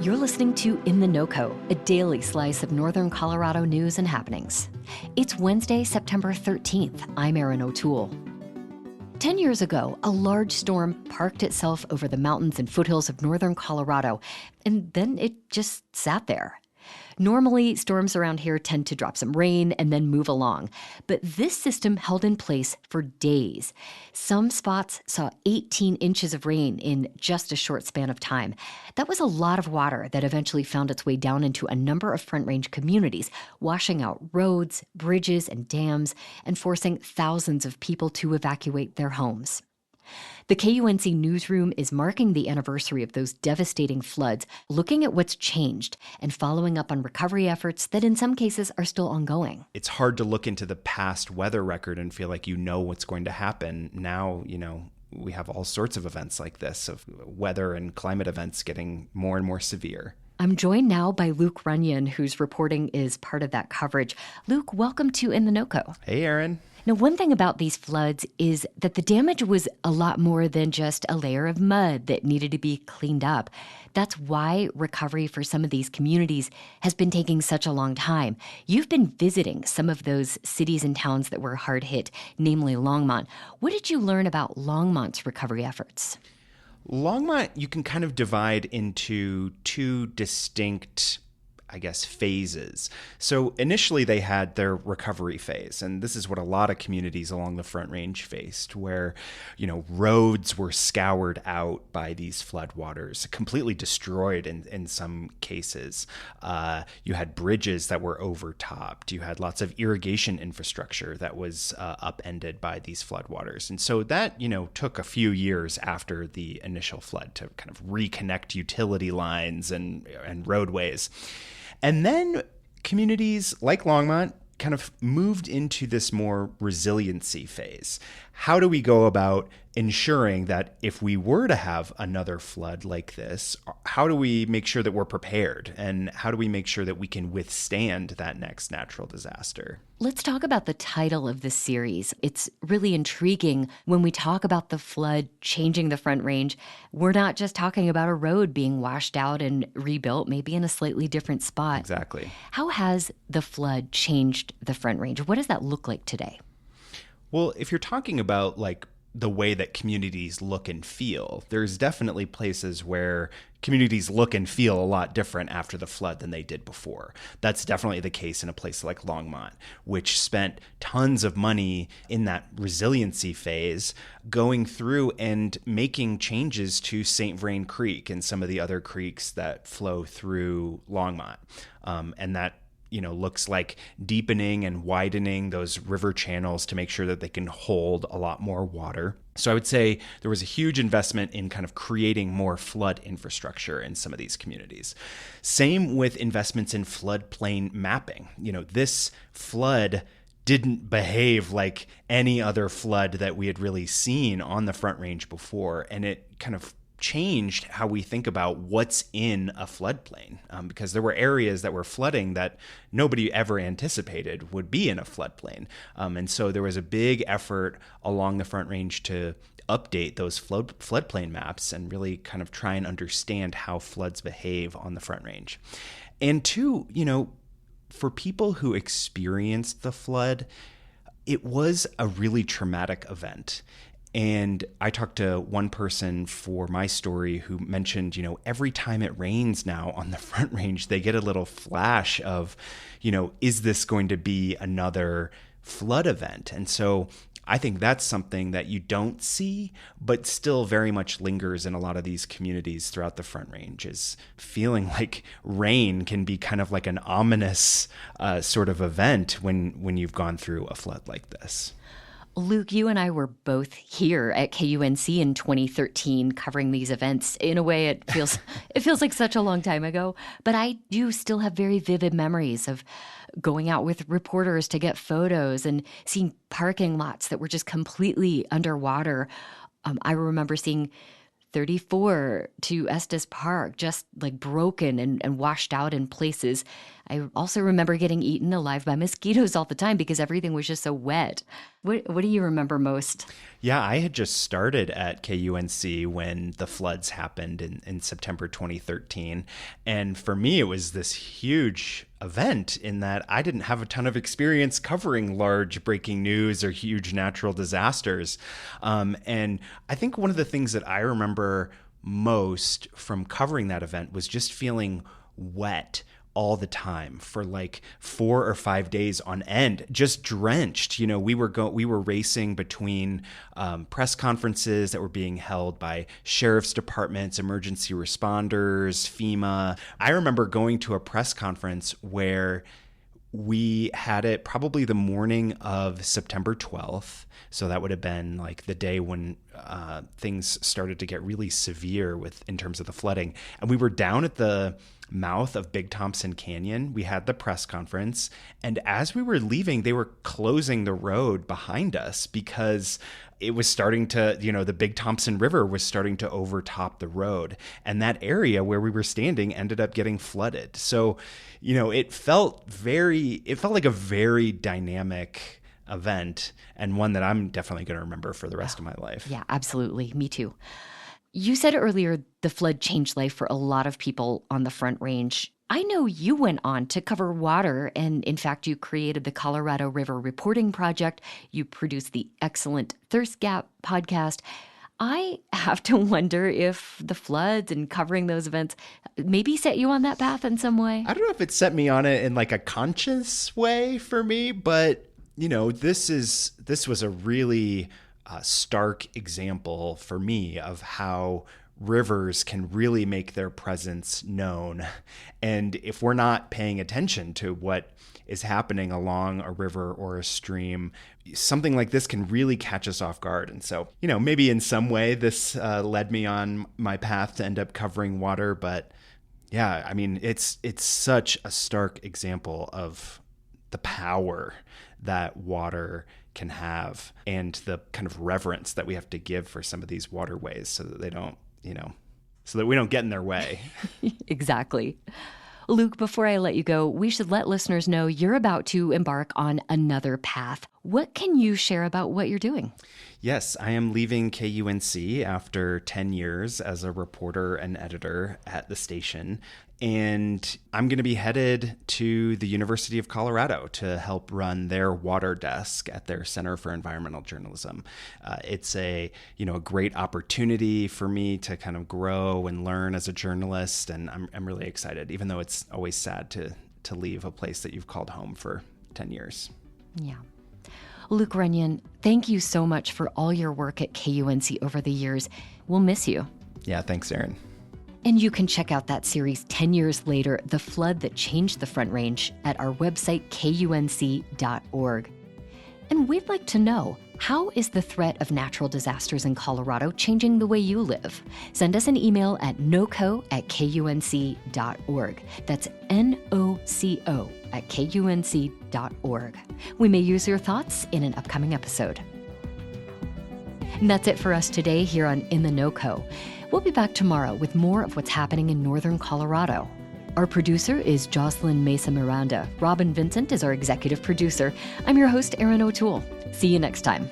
You're listening to In the NOCO, a daily slice of Northern Colorado news and happenings. It's Wednesday, September 13th. I'm Erin O'Toole. 10 years ago, a large storm parked itself over the mountains and foothills of Northern Colorado, and then it just sat there. Normally, storms around here tend to drop some rain and then move along, but this system held in place for days. Some spots saw 18 inches of rain in just a short span of time. That was a lot of water that eventually found its way down into a number of Front Range communities, washing out roads, bridges, and dams, and forcing thousands of people to evacuate their homes. The KUNC newsroom is marking the anniversary of those devastating floods, looking at what's changed and following up on recovery efforts that in some cases are still ongoing. It's hard to look into the past weather record and feel like you know what's going to happen. Now, we have all sorts of events like this, of weather and climate events getting more and more severe. I'm joined now by Luke Runyon, whose reporting is part of that coverage. Luke, welcome to In the NOCO. Hey, Erin. Now, one thing about these floods is that the damage was a lot more than just a layer of mud that needed to be cleaned up. That's why recovery for some of these communities has been taking such a long time. You've been visiting some of those cities and towns that were hard hit, namely Longmont. What did you learn about Longmont's recovery efforts? Longmont, you can kind of divide into two distinct phases. So initially they had their recovery phase, and this is what a lot of communities along the Front Range faced, where, roads were scoured out by these floodwaters, completely destroyed in some cases. You had bridges that were overtopped. You had lots of irrigation infrastructure that was upended by these floodwaters. And so that, took a few years after the initial flood to kind of reconnect utility lines and roadways. And then communities like Longmont kind of moved into this more resiliency phase. How do we go about ensuring that if we were to have another flood like this, how do we make sure that we're prepared? And how do we make sure that we can withstand that next natural disaster? Let's talk about the title of this series. It's really intriguing when we talk about the flood changing the Front Range. We're not just talking about a road being washed out and rebuilt, maybe in a slightly different spot. Exactly. How has the flood changed the Front Range? What does that look like today? Well, if you're talking about the way that communities look and feel, there's definitely places where communities look and feel a lot different after the flood than they did before. That's definitely the case in a place like Longmont, which spent tons of money in that resiliency phase going through and making changes to St. Vrain Creek and some of the other creeks that flow through Longmont. And that looks like deepening and widening those river channels to make sure that they can hold a lot more water. So I would say there was a huge investment in kind of creating more flood infrastructure in some of these communities. Same with investments in floodplain mapping. This flood didn't behave like any other flood that we had really seen on the Front Range before, and it kind of changed how we think about what's in a floodplain, because there were areas that were flooding that nobody ever anticipated would be in a floodplain. And so there was a big effort along the Front Range to update those floodplain maps and really kind of try and understand how floods behave on the Front Range. And two, for people who experienced the flood, it was a really traumatic event. And I talked to one person for my story who mentioned, every time it rains now on the Front Range, they get a little flash of, is this going to be another flood event? And so I think that's something that you don't see, but still very much lingers in a lot of these communities throughout the Front Range, is feeling like rain can be kind of like an ominous sort of event when you've gone through a flood like this. Luke, you and I were both here at KUNC in 2013 covering these events. In a way, it feels like such a long time ago, but I do still have very vivid memories of going out with reporters to get photos and seeing parking lots that were just completely underwater. I remember seeing 34 to Estes Park, just like broken and washed out in places. I also remember getting eaten alive by mosquitoes all the time because everything was just so wet. What do you remember most? Yeah, I had just started at KUNC when the floods happened in September 2013. And for me, it was this huge event in that I didn't have a ton of experience covering large breaking news or huge natural disasters. And I think one of the things that I remember most from covering that event was just feeling wet all the time for like 4 or 5 days on end, just drenched. We were racing between press conferences that were being held by sheriff's departments, emergency responders, FEMA. I remember going to a press conference where we had it probably the morning of September 12th. So that would have been like the day when things started to get really severe in terms of the flooding. And we were down at the mouth of Big Thompson Canyon. We had the press conference. And as we were leaving, they were closing the road behind us because it was starting to, the Big Thompson River was starting to overtop the road. And that area where we were standing ended up getting flooded. So, it felt like a very dynamic event, and one that I'm definitely going to remember for the rest of my life. Yeah, absolutely. Me too. You said earlier the flood changed life for a lot of people on the Front Range. I know you went on to cover water, and in fact, you created the Colorado River Reporting Project. You produced the excellent Thirst Gap podcast. I have to wonder if the floods and covering those events maybe set you on that path in some way. I don't know if it set me on it in like a conscious way for me, but this was a really stark example for me of how rivers can really make their presence known. And if we're not paying attention to what is happening along a river or a stream, something like this can really catch us off guard. And so, maybe in some way this led me on my path to end up covering water. But yeah, I mean, it's such a stark example of the power that water can have and the kind of reverence that we have to give for some of these waterways so that they don't, so that we don't get in their way. Exactly. Luke, before I let you go, we should let listeners know you're about to embark on another path. What can you share about what you're doing? Yes, I am leaving KUNC after 10 years as a reporter and editor at the station. And I'm going to be headed to the University of Colorado to help run their water desk at their Center for Environmental Journalism. It's a great opportunity for me to kind of grow and learn as a journalist, and I'm really excited, even though it's always sad to leave a place that you've called home for 10 years. Yeah. Luke Runyon, thank you so much for all your work at KUNC over the years. We'll miss you. Yeah, thanks, Erin. And you can check out that series 10 years later, The Flood That Changed the Front Range, at our website, kunc.org. And we'd like to know, how is the threat of natural disasters in Colorado changing the way you live? Send us an email at noco@kunc.org. That's NOCO@kunc.org. We may use your thoughts in an upcoming episode. And that's it for us today here on In the NOCO. We'll be back tomorrow with more of what's happening in northern Colorado. Our producer is Jocelyn Mesa Miranda. Robin Vincent is our executive producer. I'm your host, Erin O'Toole. See you next time.